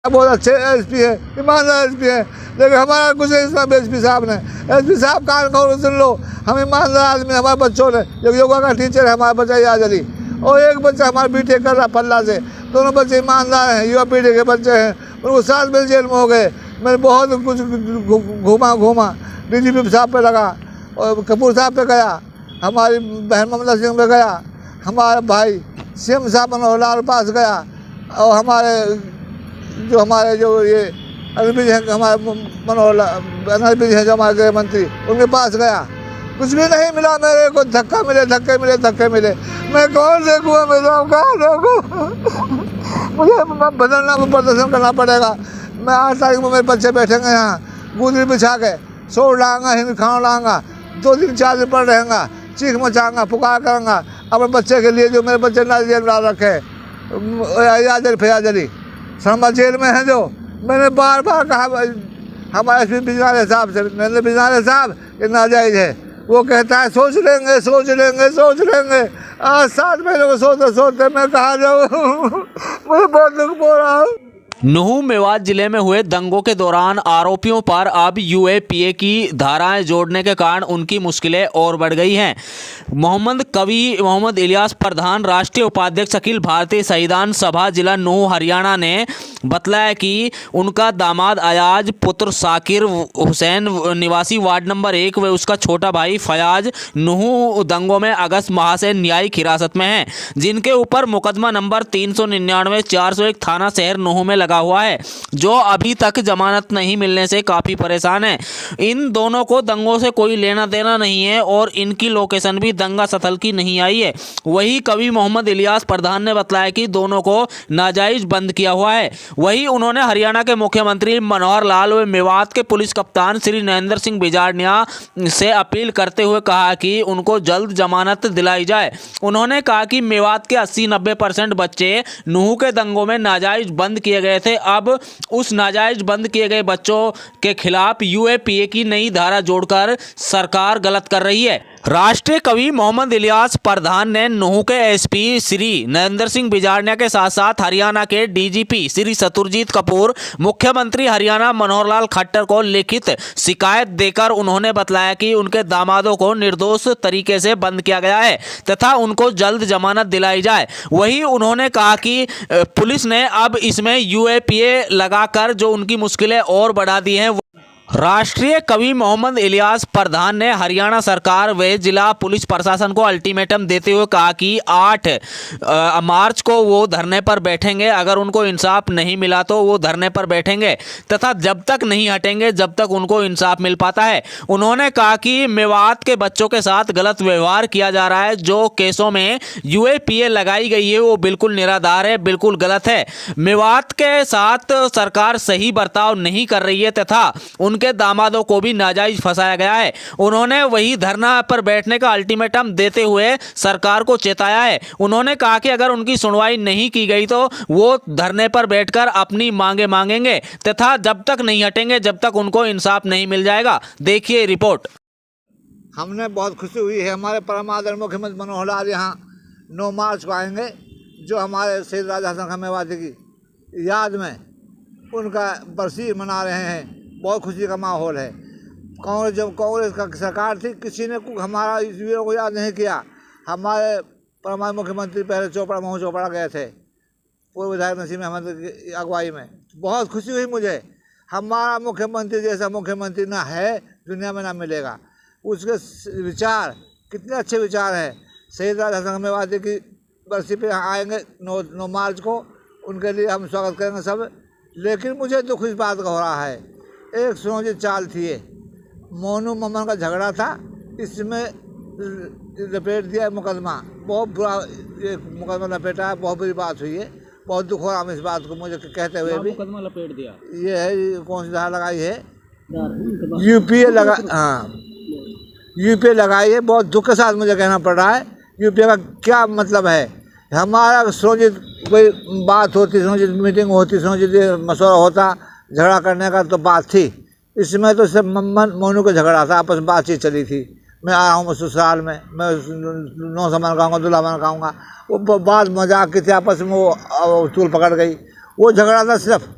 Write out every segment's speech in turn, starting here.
बहुत अच्छे एसपी है, ईमानदार एसपी है, लेकिन हमारा कुछ नहीं सुना एसपी साहब ने। एसपी साहब कान खोल सुन लो, हम ईमानदार आदमी, हमारे बच्चों ने, जो योगा का टीचर है हमारा बच्चा याद अली, और एक बच्चा हमारा बीटेक कर रहा पल्ला से, दोनों बच्चे ईमानदार हैं, युवा पीढ़ी के बच्चे हैं। उनको 7 महीने जेल में हो गए। मैंने बहुत कुछ घूमा डीजीपी साहब पे लगा, और कपूर साहब पे गया, हमारी बहन ममता सिंह पे गया, हमारा भाई सीएम साहब मनोहर लाल पास गया, और हमारे जो ये अनिल विज हैं, हमारे मनोहर अनिल विज हैं जो हमारे गृह मंत्री, उनके पास गया, कुछ भी नहीं मिला मेरे को। धक्के मिले। मैं कौन देखूँ, मैं कहाँ देखूँ? मुझे बदलना, प्रदर्शन करना पड़ेगा। मैं 8 तारीख में मेरे बच्चे बैठेंगे यहाँ गुदरी बिछा के, सोड़ लाऊंगा, हिंद खाना लाऊंगा, 2 दिन 4 दिन पर रहेंगा, चीख मचाऊंगा, पुकार करूँगा अपने बच्चे के लिए, जो मेरे बच्चे ना जेल डाल रखे, फयाज अली शर्मा जेल में है। जो मैंने बार कहा हमारे एसपी बिजनारे साहब से, नरेंद्र बिजनारे साहब, ये नाजायज़ है। वो कहता है सोच लेंगे। आज 7 महीनों को सोचते मैं कहाँ जाऊँ? मुझे बहुत दुख हो रहा है। नुहू मेवात जिले में हुए दंगों के दौरान आरोपियों पर अब यूएपीए की धाराएं जोड़ने के कारण उनकी मुश्किलें और बढ़ गई हैं। मोहम्मद इलियास प्रधान, राष्ट्रीय उपाध्यक्ष अखिल भारतीय संविधान सभा जिला नुहू हरियाणा ने बतलाया कि उनका दामाद अयाज, पुत्र साकिर हुसैन निवासी वार्ड नंबर 1 व उसका छोटा भाई फयाज नुहू दंगों में अगस्त माह से न्यायिक हिरासत में हैं, जिनके ऊपर मुकदमा नंबर 399 401 थाना शहर नुहू में लगा हुआ है, जो अभी तक जमानत नहीं मिलने से काफ़ी परेशान है। इन दोनों को दंगों से कोई लेना देना नहीं है और इनकी लोकेशन भी दंगा स्थल की नहीं आई है। वही कवि मोहम्मद इलियास प्रधान ने बताया कि दोनों को नाजायज बंद किया हुआ है। वही उन्होंने हरियाणा के मुख्यमंत्री मनोहर लाल व मेवात के पुलिस कप्तान श्री नरेंद्र सिंह बिजारनिया से अपील करते हुए कहा कि उनको जल्द जमानत दिलाई जाए। उन्होंने कहा कि मेवात के 80-90% बच्चे नुहू के दंगों में नाजायज बंद किए गए थे। अब उस नाजायज बंद किए गए बच्चों के खिलाफ यूएपीए की नई धारा जोड़कर सरकार गलत कर रही है। राष्ट्रीय कवि मोहम्मद इलियास प्रधान ने नुहू के एसपी श्री नरेंद्र सिंह बिजारनिया के साथ साथ हरियाणा के डीजीपी श्री शत्रुजीत कपूर, मुख्यमंत्री हरियाणा मनोहर लाल खट्टर को लिखित शिकायत देकर उन्होंने बताया कि उनके दामादों को निर्दोष तरीके से बंद किया गया है तथा उनको जल्द जमानत दिलाई जाए। वहीं उन्होंने कहा कि पुलिस ने अब इसमें यूएपीए लगाकर जो उनकी मुश्किलें और बढ़ा दी हैं। राष्ट्रीय कवि मोहम्मद इलियास प्रधान ने हरियाणा सरकार व जिला पुलिस प्रशासन को अल्टीमेटम देते हुए कहा कि 8 मार्च को वो धरने पर बैठेंगे। अगर उनको इंसाफ नहीं मिला तो वो धरने पर बैठेंगे तथा जब तक नहीं हटेंगे जब तक उनको इंसाफ मिल पाता है। उन्होंने कहा कि मेवात के बच्चों के साथ गलत व्यवहार किया जा रहा है। जो केसों में यूएपीए लगाई गई है वो बिल्कुल निराधार है, बिल्कुल गलत है। मेवात के साथ सरकार सही बर्ताव नहीं कर रही है तथा उनके दामादों को भी नाजायज फंसाया गया है। उन्होंने वही धरना पर बैठने का अल्टीमेटम देते हुए सरकार को चेताया है। उन्होंने कहा कि अगर उनकी सुनवाई नहीं की गई तो वो धरने पर बैठकर अपनी मांगे मांगेंगे तथा जब तक नहीं हटेंगे जब तक उनको इंसाफ नहीं मिल जाएगा। देखिए रिपोर्ट। हमने बहुत खुशी हुई है, हमारे परम आदरणीय मुख्यमंत्री मनोहर लाल यहाँ 9 मार्च को आएंगे, जो हमारे शहीद राजा हसन खां मेवाती की याद में उनका बरसी मना रहे हैं। बहुत खुशी का माहौल है। जब कांग्रेस का सरकार थी, किसी ने हमारा इस वीरों को याद नहीं किया। हमारे परमाणु मुख्यमंत्री पहले महू चोपड़ा गए थे, पूर्व विधायक नसीम अहमद की अगुवाई में। बहुत खुशी हुई मुझे। हमारा मुख्यमंत्री जैसा मुख्यमंत्री ना है, दुनिया में ना मिलेगा। उसके विचार कितने अच्छे विचार हैं। शहीद राजा हसन खां मेवाती की बरसी पे आएंगे 9 मार्च को, उनके लिए हम स्वागत करेंगे सब। लेकिन मुझे दुख इस बात का हो रहा है, एक सुनियोजित चाल थी ये, मोनू ममन का झगड़ा था, इसमें लपेट दिया मुकदमा। बहुत बुरा ये मुकदमा लपेटा है, बहुत बुरी बात हुई है। बहुत दुख हो रहा है इस बात को मुझे कहते हुए भी। मुकदमा लपेट दिया ये है, कौन सी धारा लगाई है? यूपीए लगा, हाँ यूपीए लगाई है। बहुत दुख के साथ मुझे कहना पड़ रहा है। यूपीए का क्या मतलब है? हमारा सुनियोजित कोई बात होती, सुनियोजित मीटिंग होती, सुनियोजित मशवरा होता, झगड़ा करने का तो बात थी। इसमें तो सिर्फ मोनू का झगड़ा था, आपस में बातचीत चली थी। मैं आया हूँ ससुराल में, मैं 9 सामान खाऊँगा, दूल्हा बन खाऊँगा, वो बात मजाक की थी, आपस में वो चूल पकड़ गई। वो झगड़ा था सिर्फ।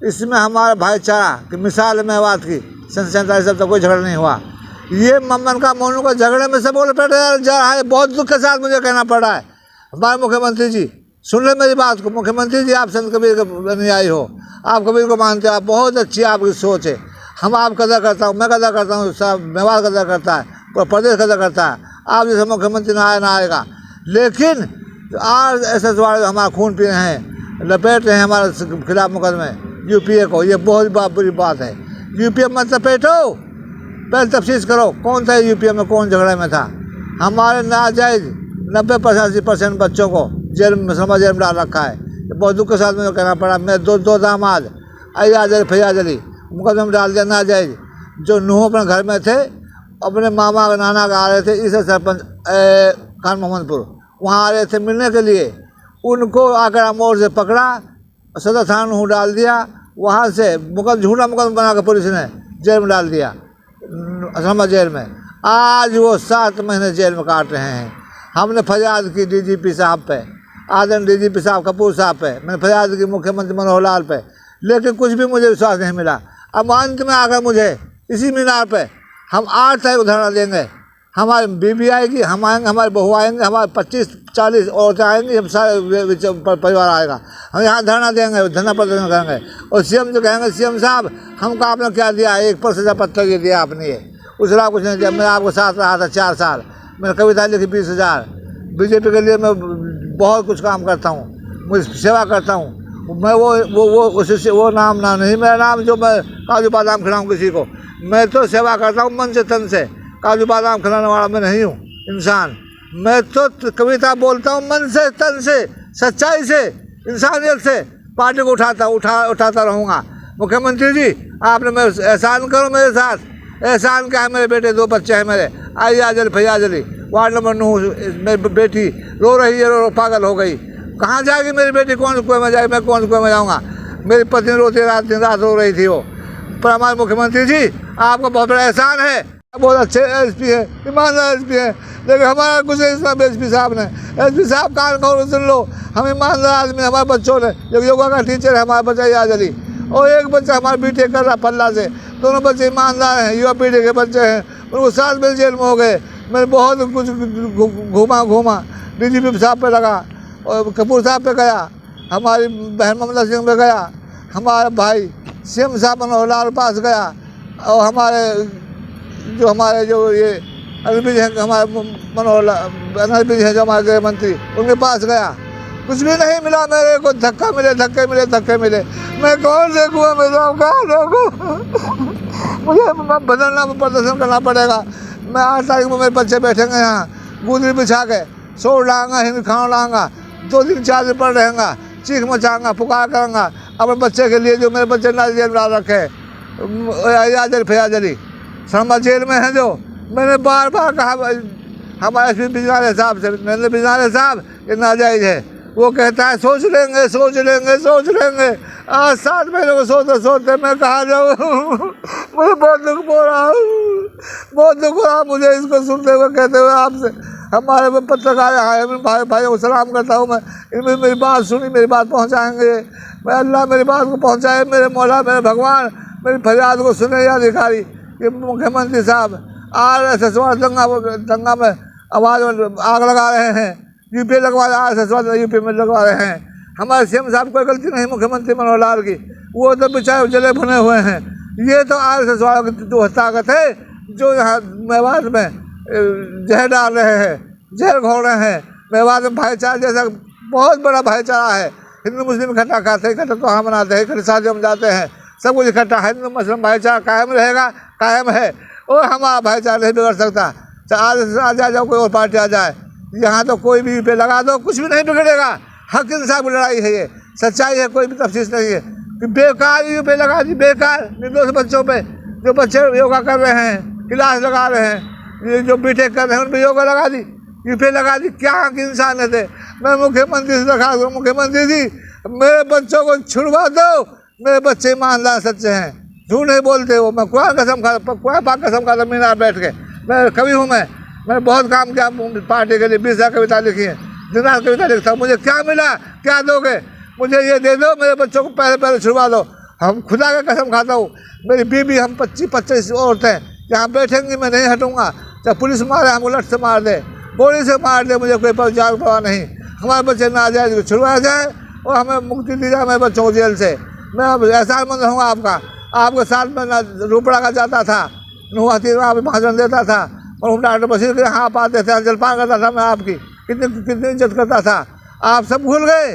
इसमें हमारा भाईचारा की मिसाल में बात की। 47 सब तक कोई झगड़ा नहीं हुआ। ये मम्मन का मोनू का झगड़े में सब बोल जा रहा है। बहुत दुख के साथ मुझे कहना पड़ रहा है। हमारे मुख्यमंत्री जी सुन ले मेरी बात को। मुख्यमंत्री जी, आप संत कबीर के अनुयायी हो, आप कबीर को मानते हो, आप बहुत अच्छी आपकी सोच है। हम आप कदर करता हूँ, मैं कदर करता हूँ, सब मेवाड़ कदर करता है, पूरा प्रदेश कदर करता है। आप जैसे मुख्यमंत्री ना आएगा। लेकिन आज ऐसे हमारा खून पी रहे हैं, लपेट रहे हैं हमारे खिलाफ मुकदमे यूपीए को। ये बहुत बुरी बात है। यूपीए मत लपेटो, पहले तफ्तीश करो कौन था यूपीए में, कौन झगड़े में था। हमारे नाजायज 90-80% बच्चों को जेल में डाल रखा है। ये बहुत दुख के साथ मुझे कहना पड़ा। मैं दो दामाद अयाज अली फैयाज अली मुकदमे में डाल दिया नाजायज। जो नूह अपने घर में थे, अपने मामा नाना का आ रहे थे, इसे सरपंच खान मोहम्मदपुर वहाँ आ रहे थे मिलने के लिए। उनको आकर मोड़ से पकड़ा, सदर थाना नूह डाल दिया। वहाँ से झूठा मुकदमा बना कर पुलिस ने जेल में डाल दिया, असलमा जेल में। आज वो 7 महीने जेल में काट रहे हैं। हमने फरियाद की डीजीपी साहब पे, आदरण डीजीपी साहब कपूर साहब पे, मैंने फरियाद की मुख्यमंत्री मनोहर लाल पे, लेकिन कुछ भी मुझे विश्वास नहीं मिला। अब अंत में आकर मुझे इसी मीनार पे हम 8 तारीख को धरना देंगे। हमारी बीबी आएगी, हम आएंगे, हमारी बहू आएंगे, हमारे 25-40 औरतें आएंगी, हम सारे परिवार आएगा। हम यहाँ धरना देंगे, धरना प्रदर्शन करेंगे। और सीएम जो कहेंगे, सीएम साहब हमको आपने क्या दिया, 1% पत्थर ये दिया आपने, ये उसरा कुछ नहीं दिया। मैं आपको साथ रहा था 4 साल, मैंने कविता लिखी 20,000। बीजेपी के लिए मैं बहुत कुछ काम करता हूँ, मुझे सेवा करता हूँ मैं। वो नाम नहीं मेरा नाम जो मैं काजू बादाम खिलाऊँ किसी को। मैं तो सेवा करता हूँ मन से तन से। काजू बादाम खिलाने वाला मैं नहीं हूँ इंसान। मैं तो कविता बोलता हूँ मन से तन से, सच्चाई से, इंसानियत से। पार्टी को उठाता रहूँगा। मुख्यमंत्री जी, आपने मेरे एहसान करो मेरे साथ। एहसान क्या है, मेरे बेटे 2 बच्चे हैं मेरे, अयाज अली फैयाज अली, वार्ड नंबर 9। मेरी बेटी रो रही है, रो पागल हो गई। कहाँ जाएगी मेरी बेटी, कौन से कुएं में जाएगी, मैं कौन से कुएं में जाऊँगा। मेरी पत्नी रोती दिन रात रो रही थी वो। पर हमारे मुख्यमंत्री जी, आपका बहुत बड़ा एहसान है। बहुत अच्छे एसपी है, ईमानदार एसपी है। लेकिन हमारा कुछ इसमें एसपी साहब ने, एसपी साहब कान खोलो सुन लो। हम ईमानदार आदमी, हमारे बच्चों ने, जो योगा का टीचर है हमारा बच्चा अयाज अली, और एक बच्चा हमारा बीटेक कर रहा पल्ला से। दोनों बच्चे ईमानदार हैं, युवा पीढ़ी के बच्चे हैं। उनको 7 महीने जेल में हो गए। मैंने बहुत कुछ घूमा, डीजीपी साहब पे लगा, और कपूर साहब पे गया, हमारी बहन ममता सिंह पे गया, हमारा भाई सीएम साहब मनोहर लाल पास गया, और हमारे जो ये अनिल विज हैं, हमारे अनिल विज हैं जो हमारे गृह मंत्री, उनके पास गया। कुछ भी नहीं मिला मेरे को। धक्के मिले। मैं कौन से कुएं में जाऊँ, कहाँ देखूँ। मुझे बदलना, प्रदर्शन करना पड़ेगा। मैं 8 तारीख में मेरे बच्चे बैठेंगे यहाँ, गुदरी बिछा के सोड़ लाऊंगा, हिंदी खाना लाऊंगा, 2 दिन 4 दिन पर रहेंगा, चीख मचाऊंगा, पुकार करूँगा अपने बच्चे के लिए, जो मेरे बच्चे ना जेल में डाल रखे हैं। अयाज अली फैयाज अली सरमा जेल में है। जो मैंने बार कहा हमारे एसपी बिजनारे साहब से, नरेंद्र बिजनारे साहब, ये नाजायज है। वो कहता है सोच लेंगे। आज 7 महीने को सोचते मैं कहाँ जाऊँ। मुझे बहुत दुख हो रहा मुझे इसको सुनते हुए, कहते हुए। आपसे हमारे पत्रकार आए, भाइयों को सलाम करता हूँ मैं। इनमें मेरी बात सुनी, मेरी बात पहुँचाएंगे। मैं अल्लाह मेरी बात को पहुँचाए, मेरे मौला, मेरे भगवान मेरी फरियाद को सुने। या अधिकारी, ये मुख्यमंत्री साहब RSS दंगा में आवाज़ आग लगा रहे हैं। यूपी लगवा रहे हैं, यूपी में लगवा रहे हैं। हमारे सीएम साहब कोई गलती नहीं, मुख्यमंत्री मनोहर लाल की। वो तो बेचारे जले भुने हुए हैं। ये तो RSS वालों की जो ताकत है, जो यहाँ मेवाड़ में जहर डाल रहे हैं, जहर घोल रहे हैं। मेवाड़ में भाईचारा जैसा बहुत बड़ा भाईचारा है। हिंदू मुस्लिम इकट्ठा खाते हैं, इकट्ठा त्योहार मनाते हैं, इकट्ठा शादियों में जाते हैं, सब कुछ इकट्ठा है। हिंदू मुस्लिम भाईचारा कायम रहेगा, कायम है। और हमारा भाईचारा नहीं बिगड़ सकता। चाहे RSS आ जाए, कोई और पार्टी आ जाए, यहाँ तो कोई भी पे लगा दो, कुछ भी नहीं बिगड़ेगा। हक इंसाफ की लड़ाई है, ये सच्चाई है, कोई भी तफसीस नहीं है। बेकार यू पे लगा दी, बेकार निर्दोष बच्चों पे। जो बच्चे योगा कर रहे हैं, क्लास लगा रहे हैं, ये जो बीटेक कर रहे हैं, उन पर योगा लगा दी, यू पे लगा दी। क्या हक इंसान है। मैं मुख्यमंत्री से दरखास्त करूँ, मुख्यमंत्री जी मेरे बच्चों को छुड़वा दो। मेरे बच्चे ईमानदार सच्चे हैं, झूठ नहीं बोलते हो। मैं कुरान कसम खाता मीनार बैठ के। मैं कवि हूँ, मैंने बहुत काम किया पार्टी के लिए। 20,000 कविता लिखी है, दिन रात कविता लिखता हूँ। मुझे क्या मिला, क्या दोगे? मुझे ये दे दो, मेरे बच्चों को पहले छुड़वा दो। हम खुदा का कसम खाता हूँ, मेरी बीवी, हम 25 औरतें यहाँ बैठेंगी, मैं नहीं हटूँगा। चाहे पुलिस मारे, हमको लठ से मार दे, गोली से मार दे, मुझे कोई परवाह नहीं। हमारे बच्चे नाजायज को छुड़वाया जाए और हमें मुक्ति दी जाए, मेरे बच्चों को जेल से। मैं अब एहसानमंद रहूँगा आपका। आपके साथ में रूपड़ा का जाता था, नुआती वहाँ पर भाषण देता था, और डॉक्टर बशीर के यहाँ पाते थे, जलपान करता था मैं आपकी, कितनी इज्जत करता था। आप सब भूल गए,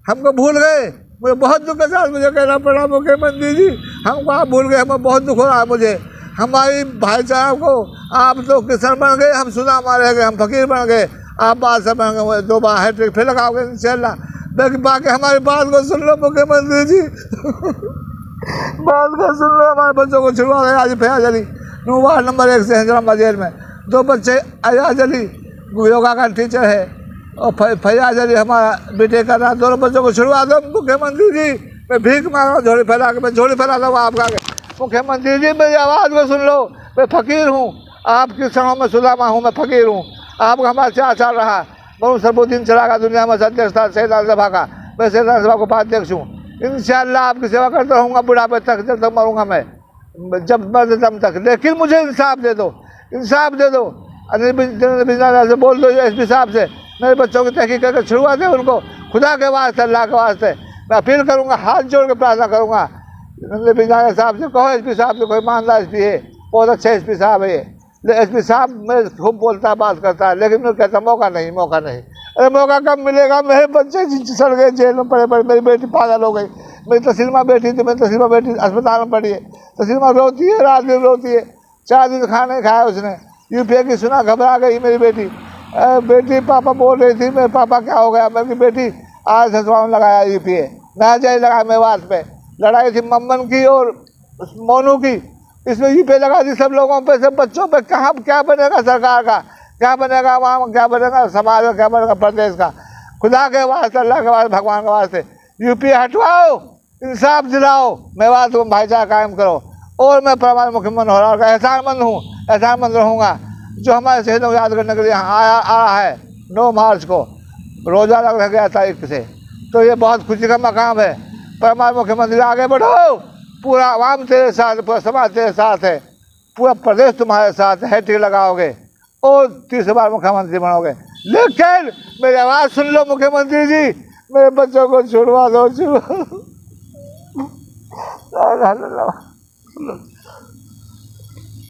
हमको भूल गए। मुझे बहुत दुख के साथ मुझे कहना पड़ा मुख्यमंत्री जी, हमको आप भूल गए, हमें बहुत दुख हो रहा है मुझे। हमारी भाईचारा को आप तो किसान बन गए, हम सुना मारे गए, हम फकीर बन गए, आप बादशाह बन गए। 2 बार हैट्रिक फिर लगाओगे इंशाल्लाह। लेकिन बाकी हमारी बात को सुन लो मुख्यमंत्री जी बात को सुन लो। हमारे बच्चों को छुड़वा गए। आज फैयाज अली वार्ड नंबर 1 से हजराबाद जेल में 2 बच्चे, अयाज अली योगा का टीचर है और फैयाज अली हमारा बीटेक कर रहा। दोनों बच्चों को छुड़वा दो मुख्यमंत्री जी। मैं भीख मांग रहा हूँ, झोली फैला के, मैं झोली फैलाता हूँ आपका आगे। मुख्यमंत्री जी मेरी आवाज़ को सुन लो, मैं फ़कीर हूँ, आपकी सरों में सुदामा हूँ, मैं फ़कीर हूँ। आपका हमारा 4 साल रहा, बहुत सरबुद्दीन चला का दुनिया में अध्यक्ष था सैयदान सभा का, मैं सैयदान सभा को उपाध्यक्ष हूँ। इंशाअल्लाह आपकी सेवा करता रहूँगा बुढ़ापे तक, जब तक मरूँगा मैं, जब मर दम तक। लेकिन मुझे इंसाफ दे दो, इंसाफ दे दो। से बोल दो एसपी साहब से, मेरे बच्चों की तहकीक करके छुड़वा दे उनको, खुदा के वास्ते, अल्लाह के वास्ते। मैं अपील करूँगा, हाथ जोड़ के प्रार्थना करूँगा बिजाना साहब से, कहो एसपी साहब से, कोई ईमानदार एसपी है, बहुत अच्छे एसपी साहब है ये। एसपी साहब मेरे खूब बोलता है, बात करता है, लेकिन मैं कहता मौका नहीं, मौका नहीं। अरे मौका कब मिलेगा? मेरे बच्चे सड़ गए, जेल में पड़े पड़े, मेरी बेटी पागल हो गई। मेरी तस्लीमा बेटी थी, मेरी तस्लीमा बेटी अस्पताल में पड़ी है। तस्लीमा रोती है, रात दिन रोती है, 4 दिन खाना नहीं खाया उसने। यूपीए की सुना, घबरा गई मेरी बेटी। बेटी पापा बोल रही थी, मेरे पापा क्या हो गया? मेरी बेटी आज ससुराल में लगाया यूपीए, नाजायज लगाया मेवात पे। लड़ाई थी मम्मन की और मोनू की, इसमें यूपीए लगा दी सब लोगों पे, सब बच्चों पे। कहाँ क्या बनेगा सरकार का, क्या बनेगा वहाँ, क्या बनेगा समाज का, क्या बनेगा प्रदेश का? खुदा के वास्ते, अल्लाह के वास्ते, भगवान के वास्ते यूपीए हटवाओ, इंसाफ दिलाओ, मेवात को भाईचारा कायम करो। और मैं परमात्मा मुख्यमंत्री हो रहा हूँ, एहसानमंद हूँ, एहसानमंद रहूँगा। जो हमारे शहीदों को याद करने के लिए यहाँ आ रहा है 9 मार्च को, रोज़ा लग रह गया तारीख से, तो ये बहुत खुशी का मकाम है। परमात्मा मुख्यमंत्री आगे बढ़ो, पूरा आवाम तेरे साथ, पूरा समाज तेरे साथ है, पूरा प्रदेश तुम्हारे साथ है। हैट्रिक लगाओगे और 30 बार मुख्यमंत्री बनोगे। लेकिन मेरी आवाज़ सुन लो मुख्यमंत्री जी, मेरे बच्चों को छुड़वा दो, छुड़वा दो।